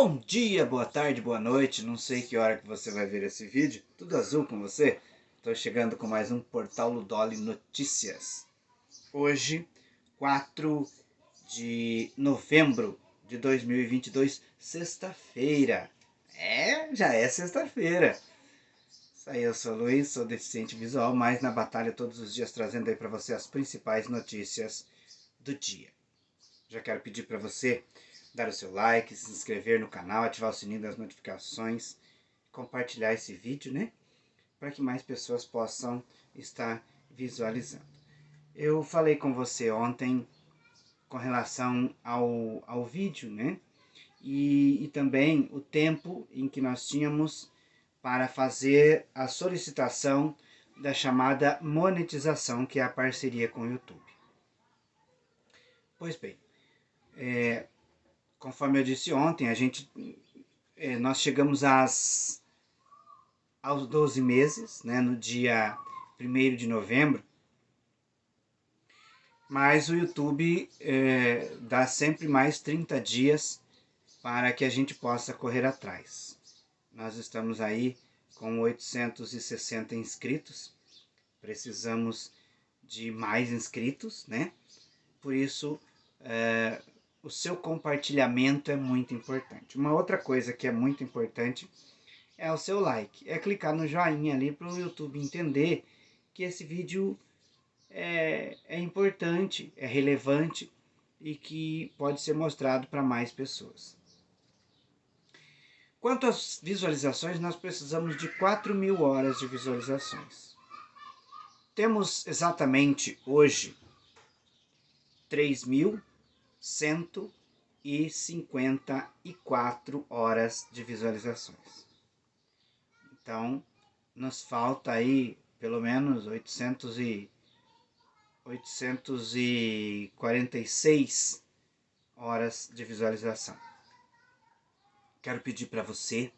Bom dia, boa tarde, boa noite, não sei que hora que você vai ver esse vídeo. Tudo azul com você? Estou chegando com mais um Portal Ludoli Notícias. Hoje, 4 de novembro de 2022, sexta-feira. Já é sexta-feira. Isso aí, eu sou o Luiz, sou deficiente visual, mas na batalha todos os dias trazendo aí para você as principais notícias do dia. Já quero pedir para você dar o seu like, se inscrever no canal, ativar o sininho das notificações, compartilhar esse vídeo, né? Para que mais pessoas possam estar visualizando. Eu falei com você ontem com relação ao vídeo, né? E também o tempo em que nós tínhamos para fazer a solicitação da chamada monetização, que é a parceria com o YouTube. Pois bem, conforme eu disse ontem, nós chegamos aos 12 meses, né, no dia 1º de novembro, mas o YouTube dá sempre mais 30 dias para que a gente possa correr atrás. Nós estamos aí com 860 inscritos, precisamos de mais inscritos, né? Por isso, o seu compartilhamento é muito importante. Uma outra coisa que é muito importante é o seu like. É clicar no joinha ali para o YouTube entender que esse vídeo é importante, é relevante e que pode ser mostrado para mais pessoas. Quanto às visualizações, nós precisamos de 4.000 horas de visualizações. Temos exatamente hoje 3.154 horas de visualizações. Então, nos falta aí pelo menos 846 horas de visualização. Quero pedir para você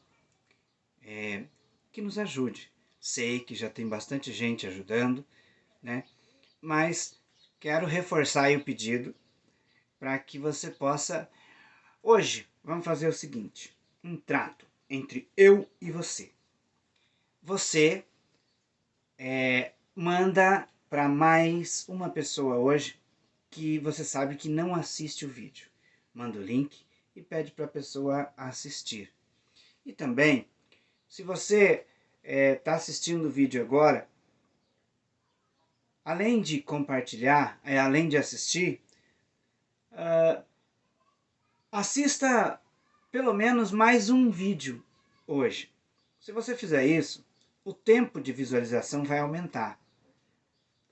que nos ajude. Sei que já tem bastante gente ajudando, né? Mas quero reforçar aí o pedido para que você possa... Hoje, vamos fazer o seguinte, um trato entre eu e você. Você manda para mais uma pessoa hoje que você sabe que não assiste o vídeo. Manda o link e pede para a pessoa assistir. E também, se você está assistindo o vídeo agora, além de compartilhar, além de assistir, assista pelo menos mais um vídeo hoje. Se você fizer isso, o tempo de visualização vai aumentar,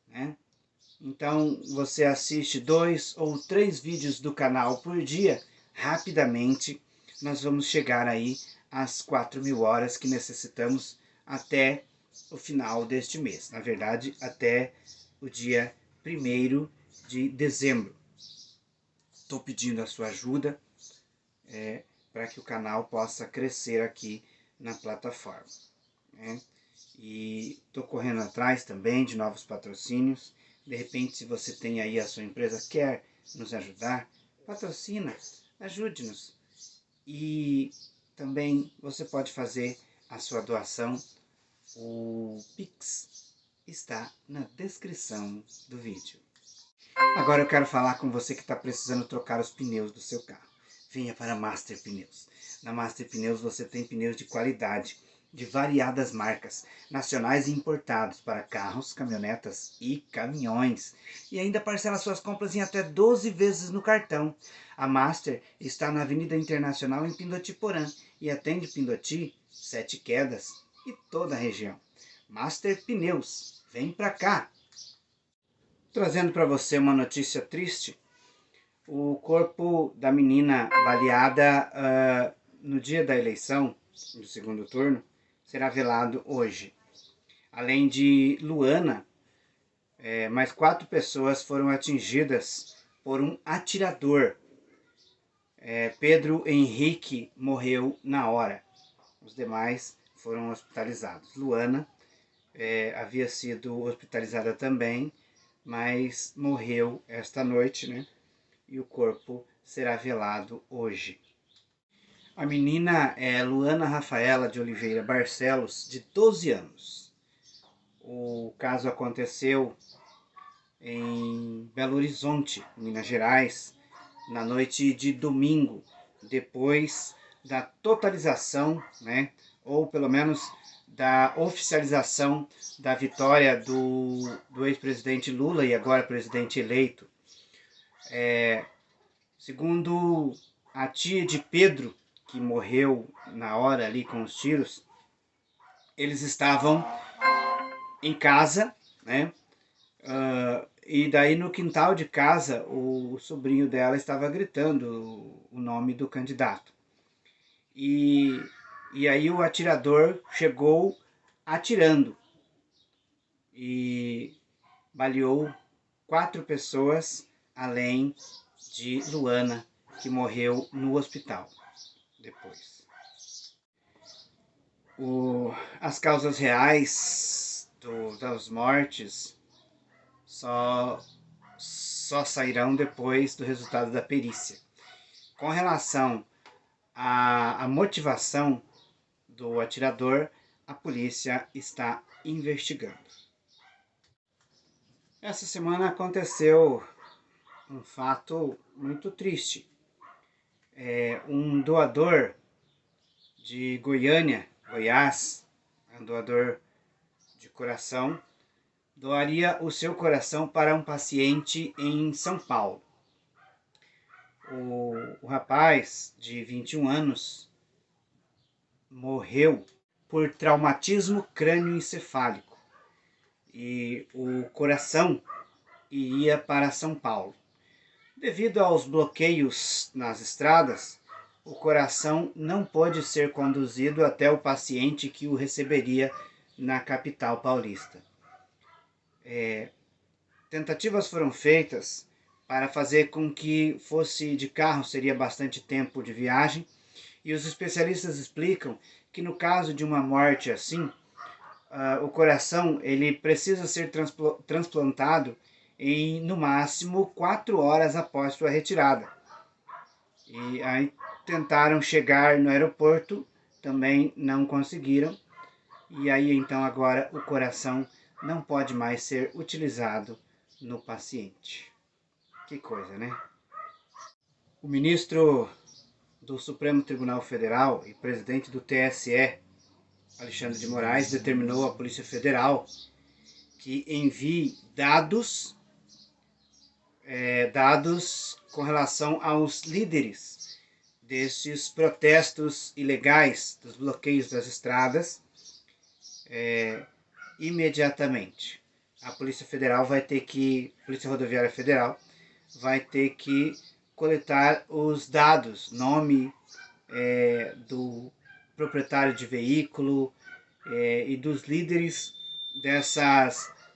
né? Então, você assiste 2 ou 3 vídeos do canal por dia, rapidamente nós vamos chegar aí às 4.000 horas que necessitamos até o final deste mês. Na verdade, até o dia 1º de dezembro. Estou pedindo a sua ajuda para que o canal possa crescer aqui na plataforma, né? E estou correndo atrás também de novos patrocínios. De repente, se você tem aí a sua empresa, quer nos ajudar, patrocina, ajude-nos. E também você pode fazer a sua doação. O Pix está na descrição do vídeo. Agora eu quero falar com você que está precisando trocar os pneus do seu carro. Venha para a Master Pneus. Na Master Pneus você tem pneus de qualidade, de variadas marcas, nacionais e importados para carros, caminhonetas e caminhões. E ainda parcela suas compras em até 12 vezes no cartão. A Master está na Avenida Internacional em Pindotiporã e atende Pindoti, Sete Quedas e toda a região. Master Pneus, vem pra cá! Trazendo para você uma notícia triste. O corpo da menina baleada no dia da eleição, do segundo turno, será velado hoje. Além de Luana, mais 4 pessoas foram atingidas por um atirador. Pedro Henrique morreu na hora. Os demais foram hospitalizados. Luana havia sido hospitalizada também, mas morreu esta noite, né? E o corpo será velado hoje. A menina é Luana Rafaela de Oliveira Barcelos, de 12 anos. O caso aconteceu em Belo Horizonte, Minas Gerais, na noite de domingo, depois da totalização, né, ou pelo menos da oficialização da vitória do ex-presidente Lula e agora presidente eleito. Segundo a tia de Pedro, que morreu na hora ali com os tiros, eles estavam em casa, né? E daí no quintal de casa o sobrinho dela estava gritando o nome do candidato. E, e aí o atirador chegou atirando e baleou 4 pessoas, além de Luana, que morreu no hospital depois. As causas reais das mortes só sairão depois do resultado da perícia. Com relação à motivação do atirador, a polícia está investigando. Essa semana aconteceu um fato muito triste. Um doador de Goiânia, Goiás, um doador de coração, doaria o seu coração para um paciente em São Paulo. O rapaz, de 21 anos, morreu por traumatismo crânioencefálico e o coração iria para São Paulo. Devido aos bloqueios nas estradas, o coração não pôde ser conduzido até o paciente que o receberia na capital paulista. Tentativas foram feitas para fazer com que fosse de carro, seria bastante tempo de viagem, e os especialistas explicam que no caso de uma morte assim, o coração ele precisa ser transplantado em no máximo 4 horas após sua retirada. E aí tentaram chegar no aeroporto, também não conseguiram, e aí então agora o coração não pode mais ser utilizado no paciente. Que coisa, né? O ministro do Supremo Tribunal Federal e presidente do TSE, Alexandre de Moraes, determinou à Polícia Federal que envie dados com relação aos líderes desses protestos ilegais, dos bloqueios das estradas, imediatamente. A Polícia Federal Polícia Rodoviária Federal vai ter que coletar os dados, nome do proprietário de veículo e dos líderes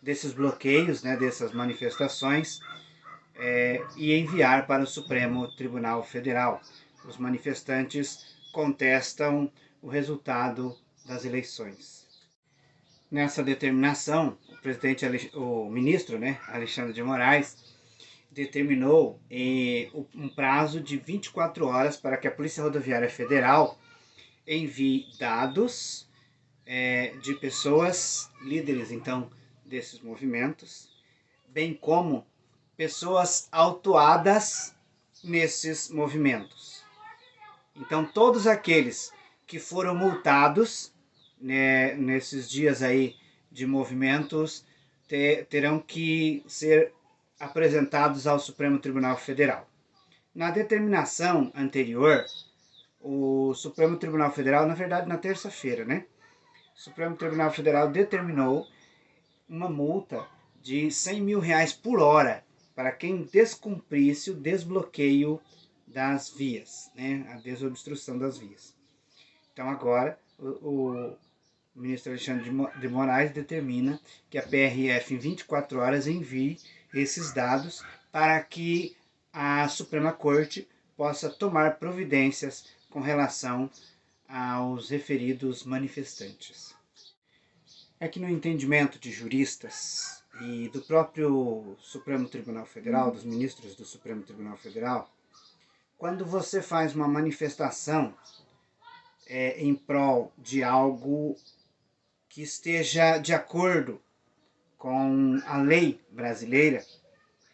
desses bloqueios, né, dessas manifestações, e enviar para o Supremo Tribunal Federal. Os manifestantes contestam o resultado das eleições. Nessa determinação, o ministro, né, Alexandre de Moraes, determinou um prazo de 24 horas para que a Polícia Rodoviária Federal envie dados de pessoas, líderes então desses movimentos, bem como pessoas autuadas nesses movimentos. Então todos aqueles que foram multados nesses dias aí de movimentos terão que ser apresentados ao Supremo Tribunal Federal. Na determinação anterior, o Supremo Tribunal Federal, na verdade na terça-feira, né? O Supremo Tribunal Federal determinou uma multa de R$100 mil por hora para quem descumprisse o desbloqueio das vias, né? A desobstrução das vias. Então agora o ministro Alexandre de Moraes determina que a PRF em 24 horas envie esses dados para que a Suprema Corte possa tomar providências com relação aos referidos manifestantes. É que no entendimento de juristas e do próprio Supremo Tribunal Federal, dos ministros do Supremo Tribunal Federal, quando você faz uma manifestação em prol de algo que esteja de acordo com a lei brasileira,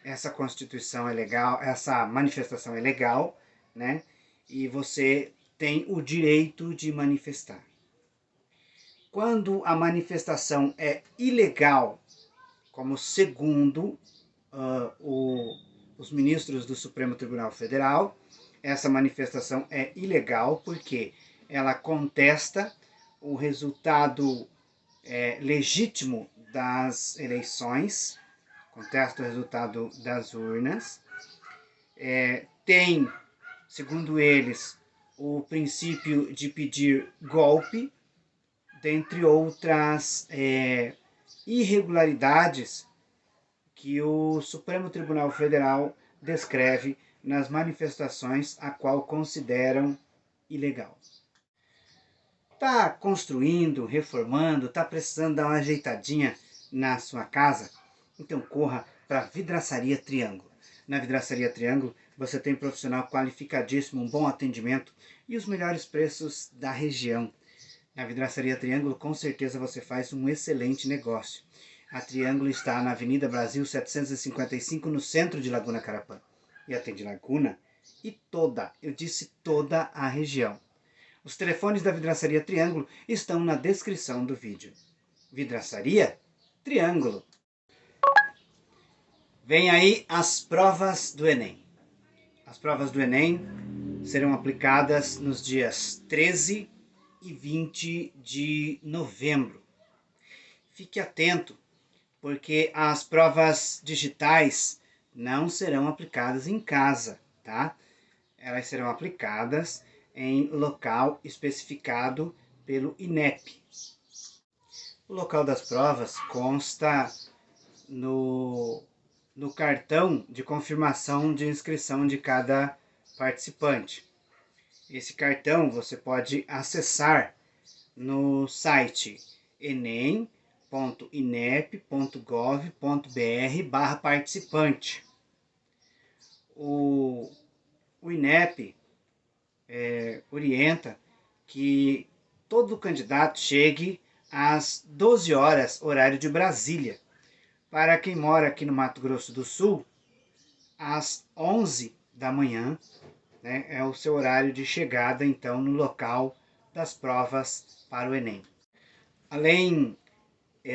essa constituição é legal, essa manifestação é legal, né? E você tem o direito de manifestar. Quando a manifestação é ilegal, como segundo os ministros do Supremo Tribunal Federal, essa manifestação é ilegal porque ela contesta o resultado legítimo das eleições, contesta o resultado das urnas, tem, segundo eles, o princípio de pedir golpe, dentre outras irregularidades que o Supremo Tribunal Federal descreve nas manifestações a qual consideram ilegal. Está construindo, reformando, está precisando dar uma ajeitadinha na sua casa? Então corra para a Vidraçaria Triângulo. Na Vidraçaria Triângulo você tem profissional qualificadíssimo, um bom atendimento e os melhores preços da região. Na Vidraçaria Triângulo com certeza você faz um excelente negócio. A Triângulo está na Avenida Brasil 755 no centro de Laguna Carapã. E atende Laguna e toda, eu disse toda a região. Os telefones da Vidraçaria Triângulo estão na descrição do vídeo. Vidraçaria Triângulo. Vem aí as provas do Enem. As provas do Enem serão aplicadas nos dias 13 e 20 de novembro. Fique atento, porque as provas digitais não serão aplicadas em casa, tá? Elas serão aplicadas em local especificado pelo INEP. O local das provas consta no cartão de confirmação de inscrição de cada participante. Esse cartão você pode acessar no site enem.inep.gov.br/participante. O INEP orienta que todo candidato chegue às 12 horas, horário de Brasília. Para quem mora aqui no Mato Grosso do Sul, às 11 da manhã, né, é o seu horário de chegada, então, no local das provas para o Enem. Além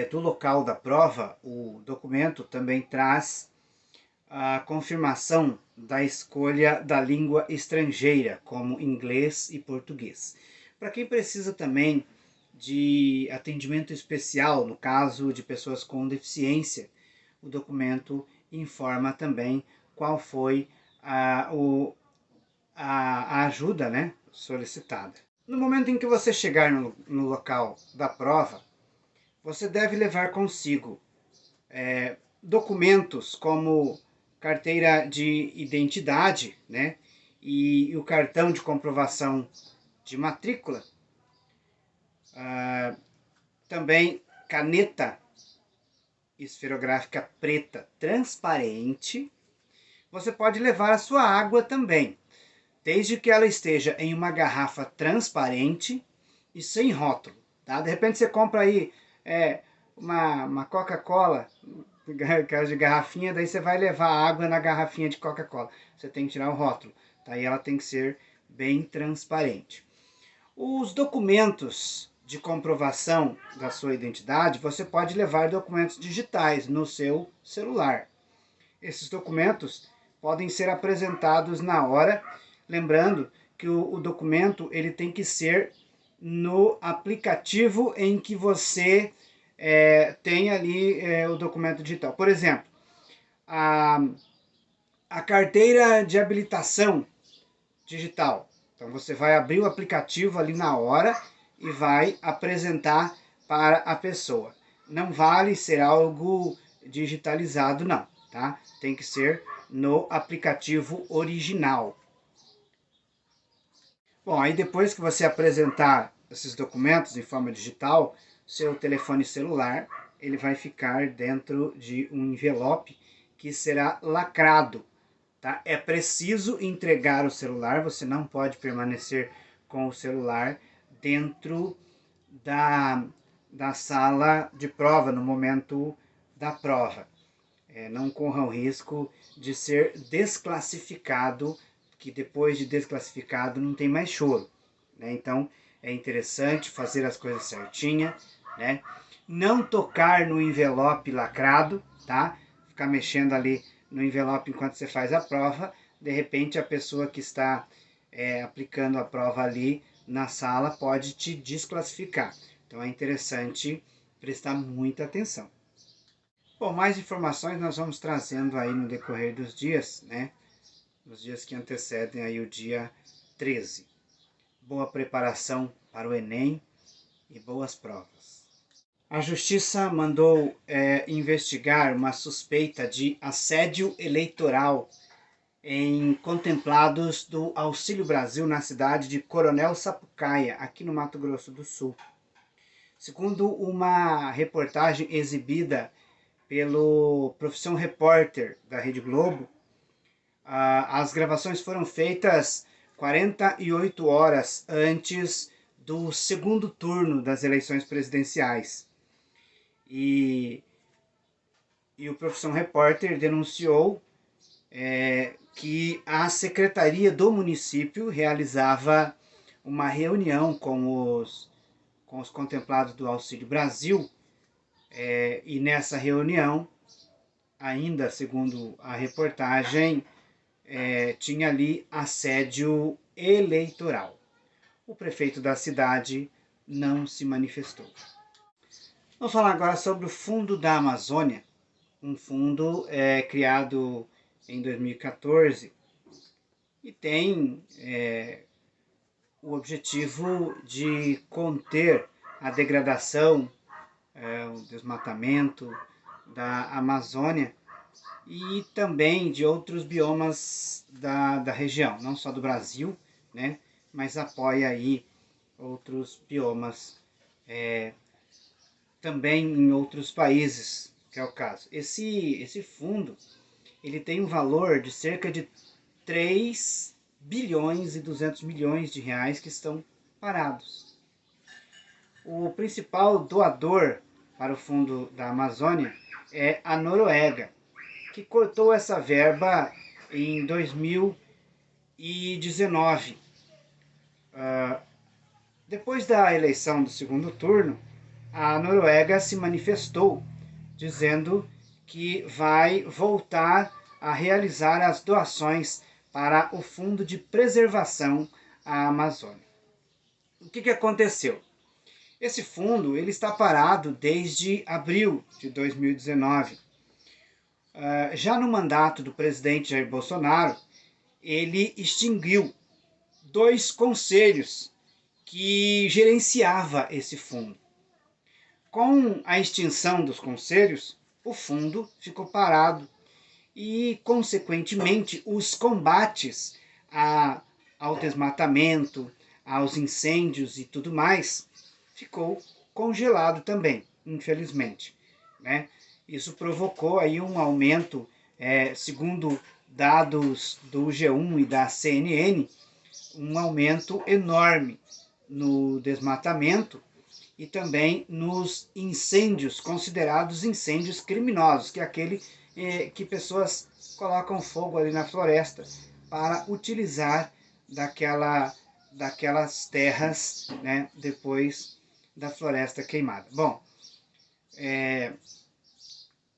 do local da prova, o documento também traz a confirmação da escolha da língua estrangeira, como inglês e português. Para quem precisa também de atendimento especial, no caso de pessoas com deficiência, o documento informa também qual foi a ajuda, né, solicitada. No momento em que você chegar no local da prova, você deve levar consigo documentos como carteira de identidade, né, e o cartão de comprovação de matrícula, também caneta esferográfica preta transparente. Você pode levar a sua água também, desde que ela esteja em uma garrafa transparente e sem rótulo, tá? De repente você compra aí uma Coca-Cola, de garrafinha, daí você vai levar água na garrafinha de Coca-Cola. Você tem que tirar o rótulo, tá? E ela tem que ser bem transparente. Os documentos de comprovação da sua identidade, você pode levar documentos digitais no seu celular. Esses documentos podem ser apresentados na hora, lembrando que o documento ele tem que ser no aplicativo em que você tem ali o documento digital. Por exemplo, a carteira de habilitação digital. Então você vai abrir o aplicativo ali na hora e vai apresentar para a pessoa. Não vale ser algo digitalizado não, tá? Tem que ser no aplicativo original. Bom, aí depois que você apresentar esses documentos em forma digital, seu telefone celular, ele vai ficar dentro de um envelope que será lacrado. Tá? É preciso entregar o celular, você não pode permanecer com o celular dentro da sala de prova, no momento da prova. Não corram risco de ser desclassificado, que depois de desclassificado não tem mais choro, né? Então é interessante fazer as coisas certinha, né? Não tocar no envelope lacrado, tá? Ficar mexendo ali no envelope enquanto você faz a prova, de repente a pessoa que está aplicando a prova ali na sala pode te desclassificar. Então é interessante prestar muita atenção. Bom, mais informações nós vamos trazendo aí no decorrer dos dias, né? Nos dias que antecedem aí o dia 13. Boa preparação para o Enem e boas provas. A Justiça mandou investigar uma suspeita de assédio eleitoral em contemplados do Auxílio Brasil na cidade de Coronel Sapucaia, aqui no Mato Grosso do Sul. Segundo uma reportagem exibida pelo Profissão Repórter da Rede Globo, as gravações foram feitas 48 horas antes do segundo turno das eleições presidenciais. E o Profissão Repórter denunciou que a secretaria do município realizava uma reunião com os contemplados do Auxílio Brasil, e nessa reunião, ainda segundo a reportagem, tinha ali assédio eleitoral. O prefeito da cidade não se manifestou. Vamos falar agora sobre o Fundo da Amazônia, um fundo criado em 2014 e tem o objetivo de conter a degradação, o desmatamento da Amazônia e também de outros biomas da região, não só do Brasil, né, mas apoia aí outros biomas também em outros países, que é o caso. Esse fundo, ele tem um valor de cerca de 3 bilhões e 200 milhões de reais que estão parados. O principal doador para o Fundo da Amazônia é a Noruega, que cortou essa verba em 2019. Depois da eleição do segundo turno, a Noruega se manifestou dizendo que vai voltar a realizar as doações para o Fundo de Preservação à Amazônia. O que aconteceu? Esse fundo ele está parado desde abril de 2019. Já no mandato do presidente Jair Bolsonaro, ele extinguiu 2 conselhos que gerenciava esse fundo. Com a extinção dos conselhos, o fundo ficou parado e, consequentemente, os combates ao desmatamento, aos incêndios e tudo mais, ficou congelado também, infelizmente, né? Isso provocou aí um aumento, segundo dados do G1 e da CNN, um aumento enorme no desmatamento e também nos incêndios, considerados incêndios criminosos, que é aquele que pessoas colocam fogo ali na floresta para utilizar daquelas terras, né, depois da floresta queimada. Bom,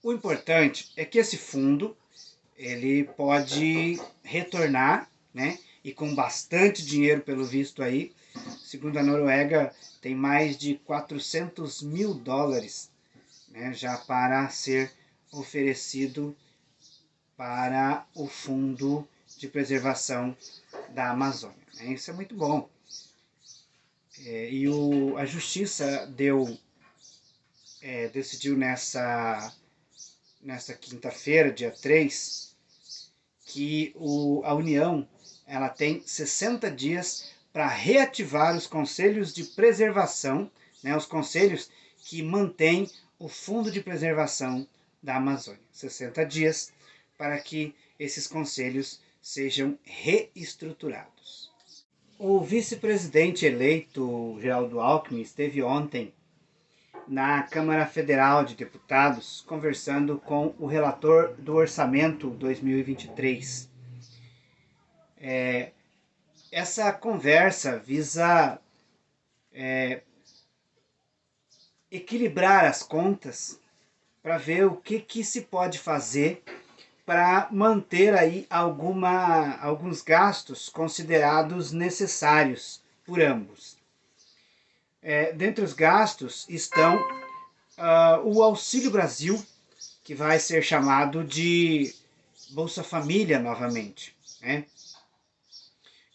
o importante é que esse fundo ele pode retornar, né, e com bastante dinheiro pelo visto aí. Segundo a Noruega, tem mais de 400 mil dólares, né, já para ser oferecido para o Fundo de Preservação da Amazônia. Isso é muito bom. E a Justiça decidiu nessa quinta-feira, dia 3, que a União ela tem 60 dias para reativar os conselhos de preservação, né, os conselhos que mantêm o Fundo de Preservação da Amazônia. 60 dias para que esses conselhos sejam reestruturados. O vice-presidente eleito, Geraldo Alckmin, esteve ontem na Câmara Federal de Deputados conversando com o relator do Orçamento 2023. Essa conversa visa equilibrar as contas para ver o que se pode fazer para manter aí alguns gastos considerados necessários por ambos. Dentre os gastos estão o Auxílio Brasil, que vai ser chamado de Bolsa Família novamente, né?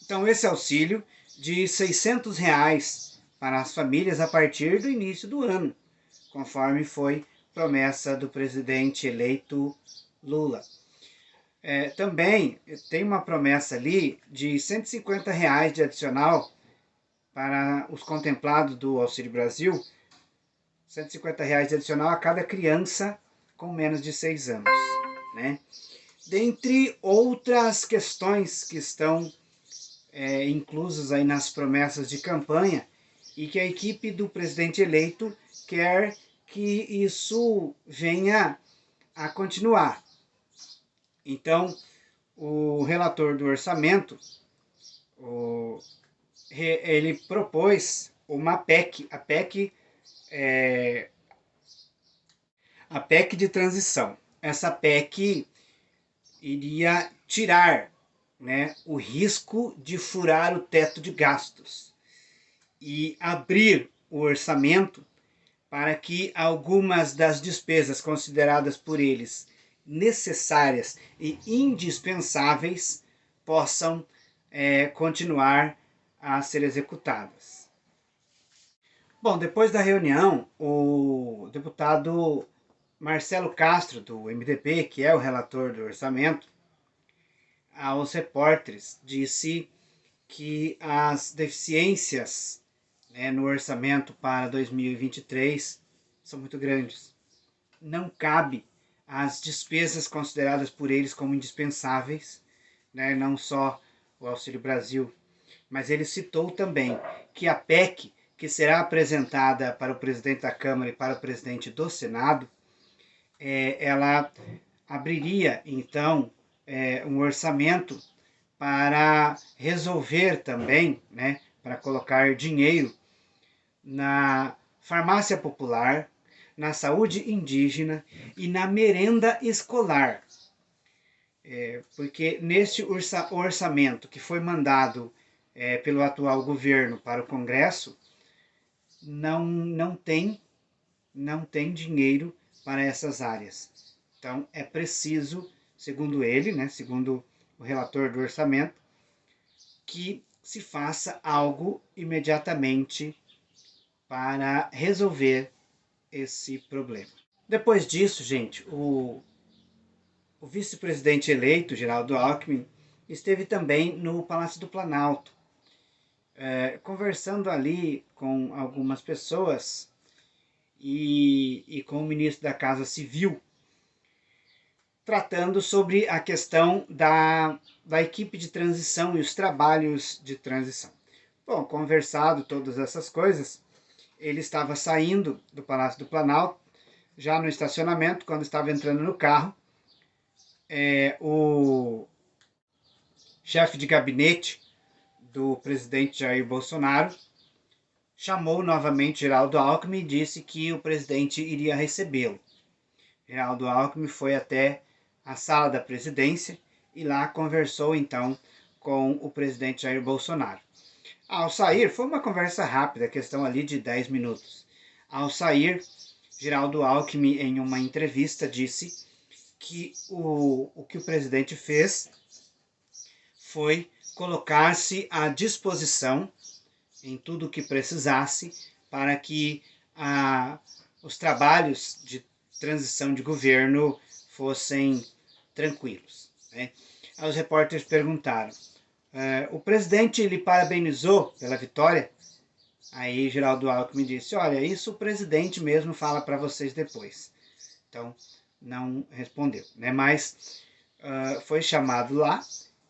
Então esse auxílio de R$ 600 para as famílias a partir do início do ano, conforme foi promessa do presidente eleito Lula. Também tem uma promessa ali de R$ 150 de adicional para os contemplados do Auxílio Brasil, R$ 150 de adicional a cada criança com menos de 6 anos, né? Dentre outras questões que estão inclusas aí nas promessas de campanha e que a equipe do presidente eleito quer que isso venha a continuar. Então, o relator do orçamento, ele propôs uma PEC, a PEC de transição. Essa PEC iria tirar, né, o risco de furar o teto de gastos e abrir o orçamento para que algumas das despesas consideradas por eles necessárias e indispensáveis possam continuar a ser executadas. Bom, depois da reunião, o deputado Marcelo Castro, do MDB, que é o relator do orçamento, aos repórteres disse que as deficiências no orçamento para 2023 são muito grandes. Não cabe as despesas consideradas por eles como indispensáveis, né, não só o Auxílio Brasil, mas ele citou também que a PEC, que será apresentada para o presidente da Câmara e para o presidente do Senado, ela abriria, então, um orçamento para resolver também, né, para colocar dinheiro na farmácia popular, na saúde indígena e na merenda escolar. Porque neste orçamento que foi mandado pelo atual governo para o Congresso, não tem dinheiro para essas áreas. Então é preciso, segundo ele, né, segundo o relator do orçamento, que se faça algo imediatamente para resolver esse problema. Depois disso, gente, o vice-presidente eleito, Geraldo Alckmin, esteve também no Palácio do Planalto, conversando ali com algumas pessoas e com o ministro da Casa Civil, tratando sobre a questão da equipe de transição e os trabalhos de transição. Bom, conversado todas essas coisas, ele estava saindo do Palácio do Planalto, já no estacionamento, quando estava entrando no carro, o chefe de gabinete do presidente Jair Bolsonaro chamou novamente Geraldo Alckmin e disse que o presidente iria recebê-lo. Geraldo Alckmin foi até a sala da presidência e lá conversou então com o presidente Jair Bolsonaro. Ao sair, foi uma conversa rápida, questão ali de 10 minutos. Ao sair, Geraldo Alckmin, em uma entrevista, disse que o que o presidente fez foi colocar-se à disposição em tudo o que precisasse para que os trabalhos de transição de governo fossem tranquilos, né? Os repórteres perguntaram, o presidente lhe parabenizou pela vitória? Aí Geraldo Alckmin disse, olha, isso o presidente mesmo fala para vocês depois. Então, não respondeu, né? Mas foi chamado lá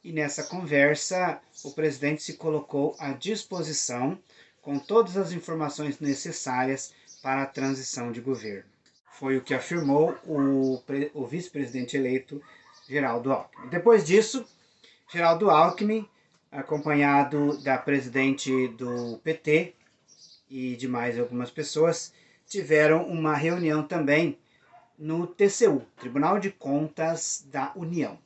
e nessa conversa o presidente se colocou à disposição com todas as informações necessárias para a transição de governo. Foi o que afirmou o vice-presidente eleito Geraldo Alckmin. Depois disso, Geraldo Alckmin, acompanhado da presidente do PT e de mais algumas pessoas, tiveram uma reunião também no TCU, Tribunal de Contas da União.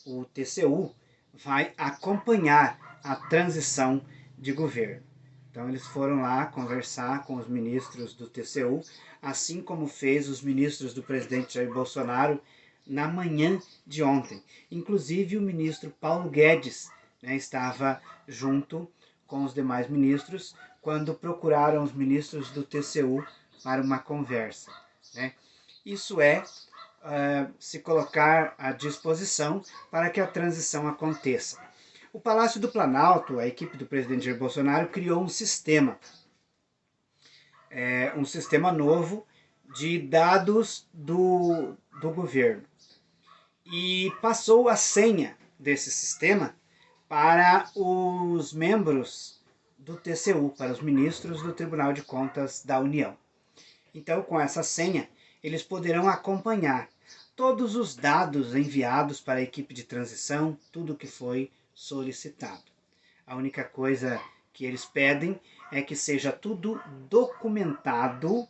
O TCU vai acompanhar a transição de governo. Então eles foram lá conversar com os ministros do TCU, assim como fez os ministros do presidente Jair Bolsonaro na manhã de ontem. Inclusive o ministro Paulo Guedes, né, estava junto com os demais ministros quando procuraram os ministros do TCU para uma conversa, né? Isso é se colocar à disposição para que a transição aconteça. O Palácio do Planalto, a equipe do presidente Jair Bolsonaro, criou um sistema novo de dados do governo e passou a senha desse sistema para os membros do TCU, para os ministros do Tribunal de Contas da União. Então, com essa senha, eles poderão acompanhar todos os dados enviados para a equipe de transição, tudo que foi solicitado. A única coisa que eles pedem é que seja tudo documentado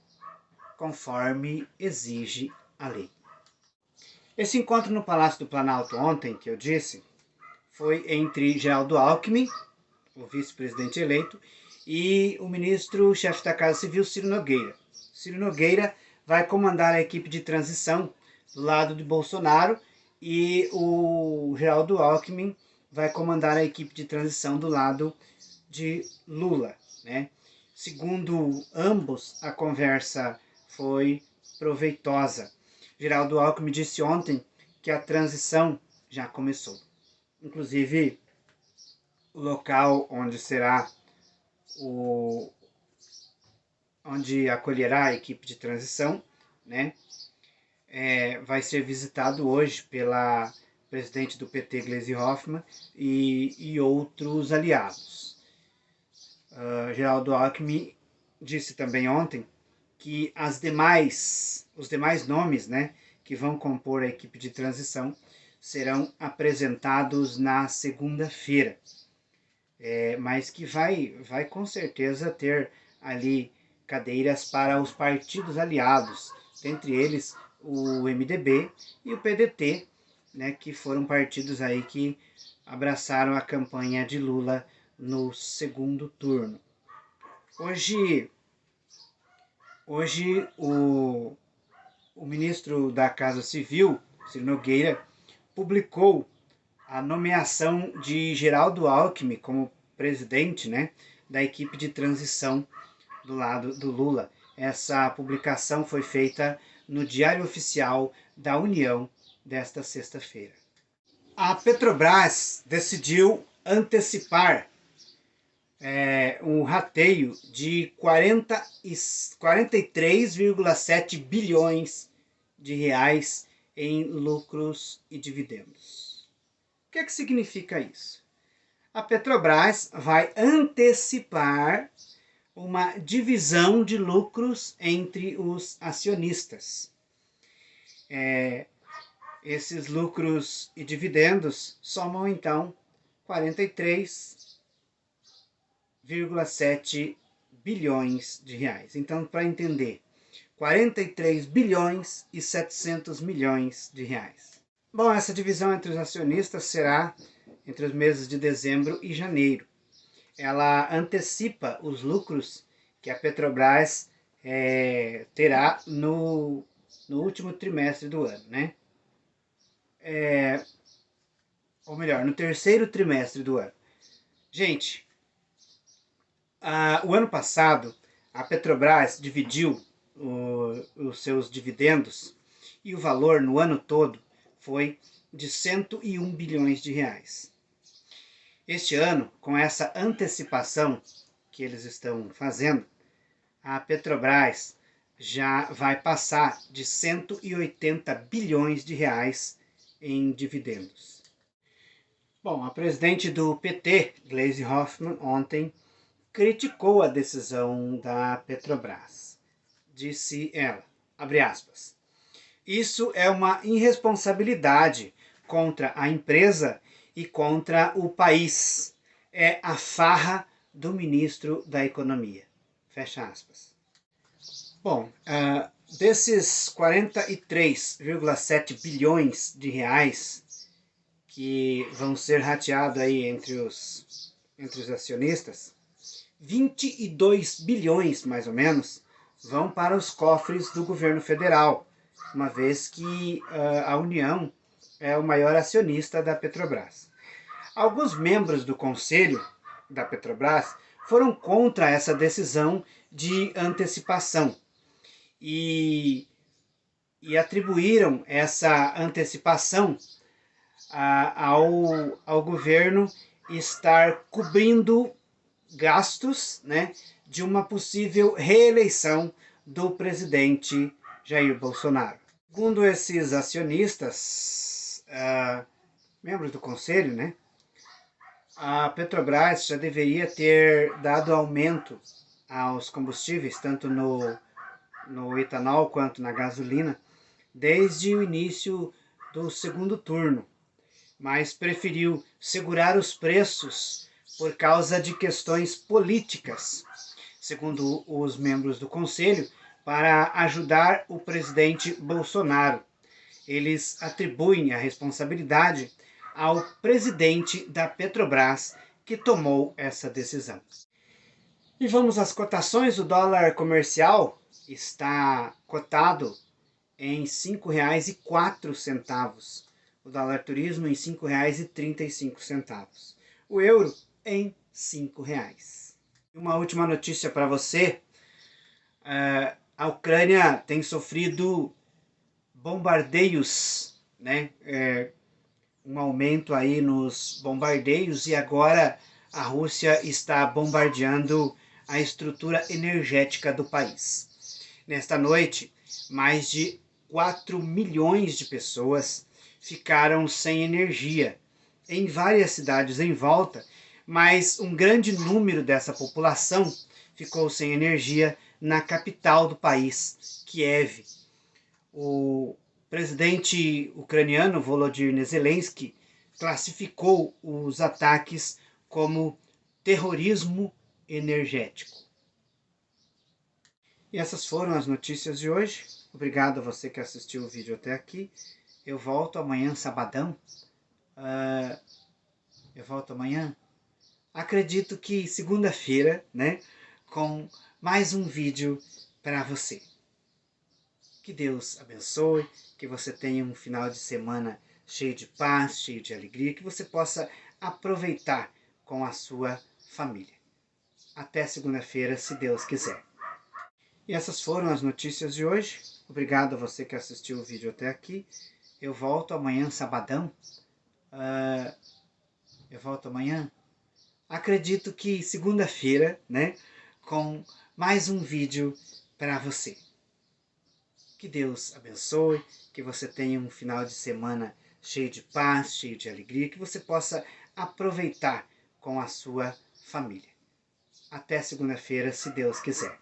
conforme exige a lei. Esse encontro no Palácio do Planalto ontem, que eu disse, foi entre Geraldo Alckmin, o vice-presidente eleito, e o ministro-chefe da Casa Civil, Ciro Nogueira. Ciro Nogueira vai comandar a equipe de transição do lado de Bolsonaro e o Geraldo Alckmin vai comandar a equipe de transição do lado de Lula, né? Segundo ambos, a conversa foi proveitosa. Geraldo Alckmin disse ontem que a transição já começou. Inclusive, o local onde será onde acolherá a equipe de transição, né, vai ser visitado hoje pela presidente do PT, Gleisi Hoffmann, e outros aliados. Geraldo Alckmin disse também ontem que os demais nomes, né, que vão compor a equipe de transição serão apresentados na segunda-feira, mas que vai com certeza ter ali cadeiras para os partidos aliados, dentre eles o MDB e o PDT, né, que foram partidos aí que abraçaram a campanha de Lula no segundo turno. Hoje o ministro da Casa Civil, Ciro Nogueira, publicou a nomeação de Geraldo Alckmin como presidente, né, da equipe de transição do lado do Lula. Essa publicação foi feita no Diário Oficial da União desta sexta-feira. A Petrobras decidiu antecipar um rateio de 43,7 bilhões de reais em lucros e dividendos. O que significa isso? A Petrobras vai antecipar uma divisão de lucros entre os acionistas. Esses lucros e dividendos somam, então, 43,7 bilhões de reais. Então, para entender, 43 bilhões e 700 milhões de reais. Bom, essa divisão entre os acionistas será entre os meses de dezembro e janeiro. Ela antecipa os lucros que a Petrobras terá no último trimestre do ano, né? Ou melhor, no terceiro trimestre do ano. Gente, o ano passado a Petrobras dividiu os seus dividendos e o valor no ano todo foi de 101 bilhões de reais. Este ano, com essa antecipação que eles estão fazendo, a Petrobras já vai passar de 180 bilhões de reais em dividendos. Bom, a presidente do PT, Gleisi Hoffmann, ontem criticou a decisão da Petrobras. Disse ela, abre aspas, isso é uma irresponsabilidade contra a empresa e contra o país. É a farra do ministro da Economia. Fecha aspas. Bom, desses 43,7 bilhões de reais que vão ser rateados aí entre os acionistas, 22 bilhões, mais ou menos, vão para os cofres do governo federal, uma vez que a União é o maior acionista da Petrobras. Alguns membros do conselho da Petrobras foram contra essa decisão de antecipação e atribuíram essa antecipação ao governo estar cobrindo gastos, né, de uma possível reeleição do presidente Jair Bolsonaro. Segundo esses acionistas, membros do conselho, né, a Petrobras já deveria ter dado aumento aos combustíveis, tanto no etanol quanto na gasolina, desde o início do segundo turno, mas preferiu segurar os preços por causa de questões políticas, segundo os membros do conselho, para ajudar o presidente Bolsonaro. Eles atribuem a responsabilidade ao presidente da Petrobras que tomou essa decisão. E vamos às cotações. O dólar comercial está cotado em R$ 5,04. O dólar turismo em R$ 5,35. O euro em R$ 5. Uma última notícia para você. A Ucrânia tem sofrido bombardeios, né? Um aumento aí nos bombardeios e agora a Rússia está bombardeando a estrutura energética do país. Nesta noite, mais de 4 milhões de pessoas ficaram sem energia em várias cidades em volta, mas um grande número dessa população ficou sem energia na capital do país, Kiev. O presidente ucraniano Volodymyr Zelensky classificou os ataques como terrorismo energético. E essas foram as notícias de hoje. Obrigado a você que assistiu o vídeo até aqui. Eu volto amanhã, sabadão. Eu volto amanhã. Acredito que segunda-feira, né? Com mais um vídeo para você. Que Deus abençoe, que você tenha um final de semana cheio de paz, cheio de alegria, que você possa aproveitar com a sua família. Até segunda-feira, se Deus quiser. E essas foram as notícias de hoje. Obrigado a você que assistiu o vídeo até aqui. Eu volto amanhã, sabadão. Eu volto amanhã. Acredito que segunda-feira, né? Com mais um vídeo para você. Que Deus abençoe, que você tenha um final de semana cheio de paz, cheio de alegria, que você possa aproveitar com a sua família. Até segunda-feira, se Deus quiser.